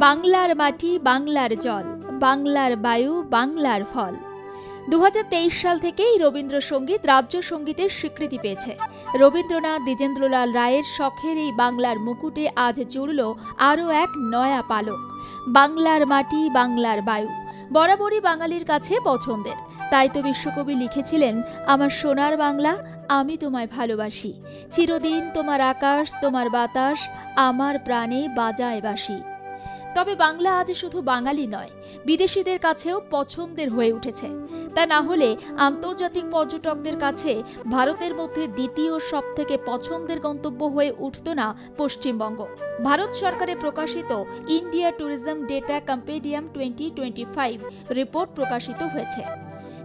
বাংলার মাটি, বাংলার জল, বাংলার বায়ু, বাংলার ফল। 2023 সাল থেকেই রবীন্দ্রসঙ্গীত রাজ্য সঙ্গীতের স্বীকৃতি পেয়েছে। রবীন্দ্রনাথ দ্বিজেন্দ্রলাল রায়ের শখের এই বাংলার মুকুটে আজ জুড়ল আরও এক নয়া পালক। বাংলার মাটি, বাংলার বায়ু বরাবরই বাঙালির কাছে পছন্দের। তাই তো বিশ্বকবি লিখেছিলেন, আমার সোনার বাংলা, আমি তোমায় ভালোবাসি। চিরদিন তোমার আকাশ, তোমার বাতাস, আমার প্রাণে বাজায় বাঁশি। তবে বাংলা আজ শুধু বাঙালি নয়, বিদেশিদের কাছেও পছন্দের হয়ে উঠেছে। তা না হলে আন্তর্জাতিক পর্যটকদের কাছে ভারতের মধ্যে দ্বিতীয় সবথেকে পছন্দের গন্তব্য হয়ে উঠত না পশ্চিমবঙ্গ। ভারত সরকারে প্রকাশিত ইন্ডিয়া ট্যুরিজম ডেটা কম্পেডিয়াম 2025 রিপোর্ট প্রকাশিত হয়েছে,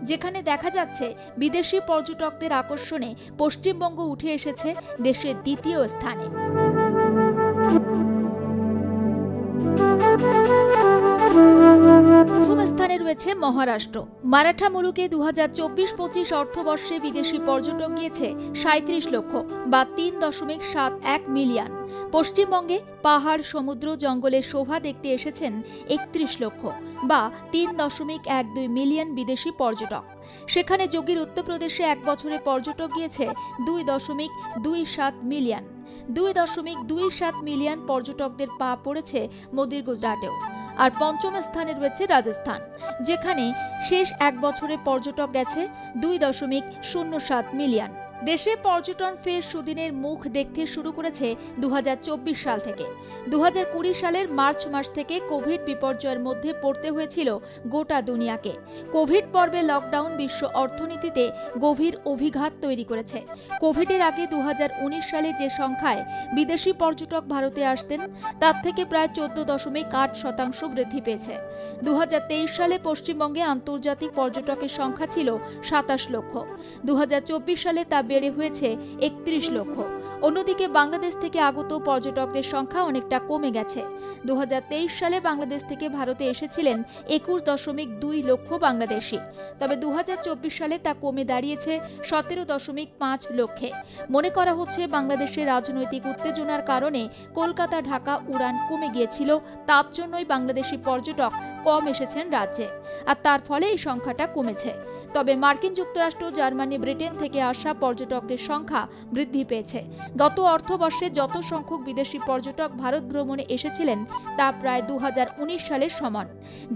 যেখানে দেখা যাচ্ছে বিদেশি পর্যটকদের আকর্ষণে পশ্চিমবঙ্গ উঠে এসেছে দেশের দ্বিতীয় স্থানে। প্রথম স্থানে রয়েছে মহারাষ্ট্র। মারাঠা মুলুকে 2024-25 অর্থবর্ষে বিদেশি পর্যটক গিয়েছে 37 লক্ষ বা 3.71 মিলিয়ন। পশ্চিমবঙ্গে পাহাড়, সমুদ্র, জঙ্গলের শোভা দেখতে এসেছেন 31 লক্ষ বা 3.12 মিলিয়ন বিদেশি পর্যটক। সেখানে যোগীর উত্তরপ্রদেশে এক বছরে পর্যটক গিয়েছে 2.27 মিলিয়ন। 2.27 মিলিয়ন পর্যটকদের পা পড়েছে মোদির গুজরাটেও। আর পঞ্চম স্থানে রয়েছে রাজস্থান, যেখানে শেষ এক বছরে পর্যটক গেছে 2.07 মিলিয়ন। দেশে পর্যটন ফের সুদিনের মুখ দেখতে শুরু করেছে 2024 সাল থেকে। 2020 সালের মার্চ মাস থেকে কোভিড বিপর্যয়ের মধ্যে পড়তে হয়েছিল গোটা দুনিয়াকে। কোভিড পর্বে লকডাউন বিশ্ব অর্থনীতিতে গভীর অভিঘাত তৈরি করেছে। কোভিডের আগে 2019 সালে যে সংখ্যায় বিদেশি পর্যটক ভারতে আসতেন, তার থেকে প্রায় 14.8% বৃদ্ধি পেয়েছে। 2023 সালে পশ্চিমবঙ্গে আন্তর্জাতিক পর্যটকের সংখ্যা ছিল 27 লক্ষ। 2024 সালে তা বেড়ে হয়েছে 31 লক্ষ। অন্যদিকে বাংলাদেশ থেকে আগত পর্যটকদের সংখ্যা অনেকটা কমে গেছে। 2023 সালে বাংলাদেশ থেকে ভারতে এসেছিলেন 21.2 লক্ষ বাংলাদেশি। তবে 2024 সালে তা কমে দাঁড়িয়েছে 17.5 লক্ষে। মনে করা হচ্ছে বাংলাদেশের রাজনৈতিক উত্তেজনার কারণে কলকাতা ঢাকা উড়ান কমে গিয়েছিল, তার জন্যই বাংলাদেশি পর্যটক কম এসেছেন রাজ্যে, আর তার ফলে এই সংখ্যাটা কমেছে। তবে মার্কিন যুক্তরাষ্ট্র, জার্মানি, ব্রিটেন থেকে আসা পর্যটকদের সংখ্যা বৃদ্ধি পেয়েছে। গত অর্থবর্ষে যত সংখ্যক বিদেশি পর্যটক ভারত ভ্রমণে এসেছিলেন তা প্রায় 2019 সালের সমান,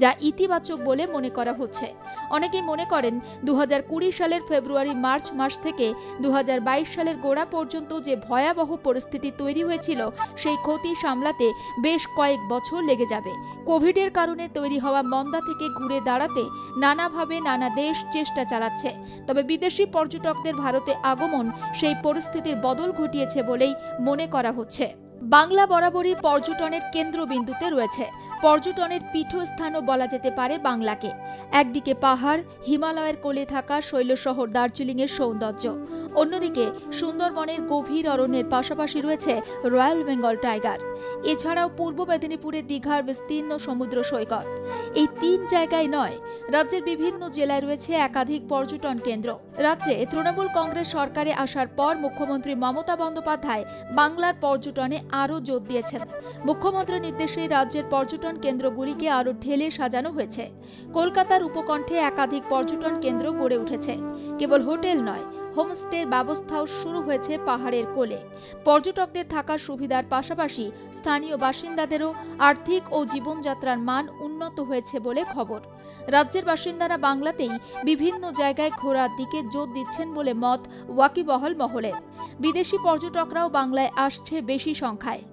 যা ইতিবাচক বলে মনে করা হচ্ছে। অনেকেই মনে করেন 2020 সালের ফেব্রুয়ারি মার্চ মাস থেকে 2022 সালের গোড়া পর্যন্ত যে ভয়াবহ পরিস্থিতি তৈরি হয়েছিল, সেই ক্ষতি সামলাতে বেশ কয়েক বছর লেগে যাবে। কোভিডের কারণে তৈরি হওয়া মন্দা থেকে ঘুরে দাঁড়াতে নানাভাবে নানা দেশ চেষ্টা চালাচ্ছে। তবে বিদেশি পর্যটকদের ভারতে আগমন সেই পরিস্থিতির বদল ঘটিয়েছে বলেই মনে করা হচ্ছে। বাংলা বরাবরই পর্যটনের কেন্দ্রবিন্দুতে রয়েছে। পর্যটনের পীঠস্থানও বলা যেতে পারে বাংলাকে। একদিকে পাহাড়, হিমালয়ের কোলে থাকা শৈলশহর দার্জিলিংয়ের সৌন্দর্য, অন্যদিকে সুন্দরবনের গভীর অরণ্যের পাশাপাশি রয়েছে রয়্যাল বেঙ্গল টাইগার। এছাড়াও পূর্ব মেদিনীপুরের দীঘার বিস্তীর্ণ সমুদ্র সৈকত। এই 3 জায়গায় নয়, রাজ্যের বিভিন্ন জেলায় রয়েছে একাধিক পর্যটন কেন্দ্র। রাজ্যে তৃণমূল কংগ্রেস সরকারে আসার পর মুখ্যমন্ত্রী মমতা বন্দ্যোপাধ্যায় বাংলার পর্যটনে আরও জোর দিয়েছেন। মুখ্যমন্ত্রীর নির্দেশে রাজ্যের পর্যটন কেন্দ্রগুলিকে আরও ঢেলে সাজানো হয়েছে। কলকাতার উপকণ্ঠে একাধিক পর্যটন কেন্দ্র গড়ে উঠেছে। কেবল হোটেল নয়, হোমস্টের ব্যবস্থাও শুরু হয়েছে পাহাড়ের কোলে। পর্যটকদের থাকার সুবিধার পাশাপাশি স্থানীয় বাসিন্দাদেরও আর্থিক ও জীবনযাত্রার মান উন্নত হয়েছে বলে খবর। রাজ্যের বাসিন্দারা বাংলাতেই বিভিন্ন জায়গায় ঘোরার দিকে জোর দিচ্ছেন বলে মত ওয়াকিবহাল মহলের। বিদেশি পর্যটকরাও বাংলায় আসছে বেশি সংখ্যায়।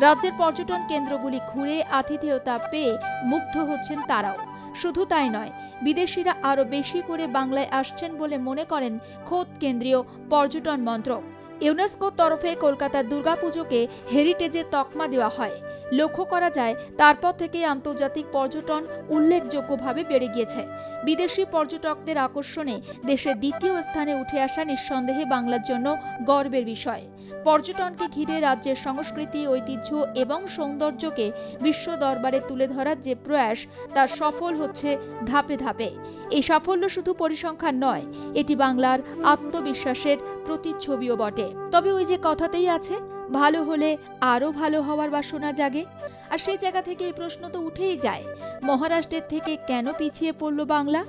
রাজ্যের পর্যটন কেন্দ্রগুলি ঘুরে আতিথেয়তা পেয়ে মুগ্ধ হচ্ছেন তারাও। শুধু তাই নয়, বিদেশিরা আরও বেশি করে বাংলায় আসছেন বলে মনে করেন খোদ কেন্দ্রীয় পর্যটন মন্ত্রক। ইউনেস্কোর তরফে কলকাতার দুর্গাপুজোকে হেরিটেজের তকমা দেওয়া হয়। লক্ষ্য করা যায় তারপর থেকে আন্তর্জাতিক পর্যটন উল্লেখযোগ্যভাবে বেড়ে গিয়েছে। বিদেশি পর্যটকদের আকর্ষণে দেশের দ্বিতীয় স্থানে উঠে আসা নিঃসন্দেহে বাংলার জন্য গর্বের বিষয়। পর্যটনকে ঘিরে রাজ্যের সংস্কৃতি, ঐতিহ্য এবং সৌন্দর্যকে বিশ্ব দরবারে তুলে ধরার যে প্রয়াস, তা সফল হচ্ছে ধাপে ধাপে। এই সাফল্য শুধু পরিসংখ্যান নয়, এটি বাংলার আত্মবিশ্বাসের প্রতিচ্ছবিও বটে। তবে ওই যে কথাতেই আছে, ভালো হলে আরও ভালো হওয়ার বাসনা জাগে। আর সেই জায়গা থেকে এই প্রশ্ন তো উঠেই যায়, মহারাষ্ট্রের থেকে কেন পিছিয়ে পড়ল বাংলা?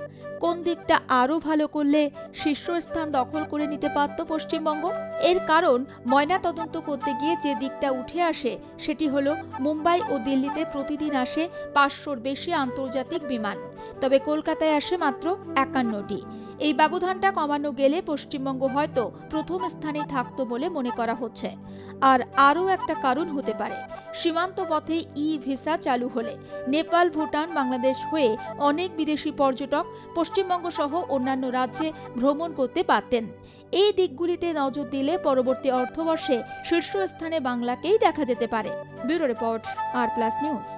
কোন দিকটা আরও ভালো করলে শীর্ষস্থান দখল করে নিতে পারত পশ্চিমবঙ্গ? এর কারণ ময়নাতদন্ত করতে গিয়ে যে দিকটা উঠে আসে সেটি হলো মুম্বাই ও দিল্লিতে প্রতিদিন আসে 500-র বেশি আন্তর্জাতিক বিমান, তবে কলকাতায় আসে মাত্র 51টি। এই ব্যবধানটা কমানো গেলে পশ্চিমবঙ্গ হয়তো প্রথম স্থানেই থাকতো বলে মনে করা হচ্ছে। আর আরও একটা কারণ হতে পারে, সীমান্ত পথে ই-ভিসা চালু হলে নেপাল, ভুটান, বাংলাদেশ হয়ে অনেক বিদেশি পর্যটক পশ্চিমবঙ্গ সহ অন্যান্য রাজ্যে ভ্রমণ করতে পারতেন। এই দিকগুলিতে নজর দিলে পরবর্তী অর্থবর্ষে শীর্ষস্থানে বাংলাকেই দেখা যেতে পারে। ব্যুরো রিপোর্ট, আর প্লাস নিউজ।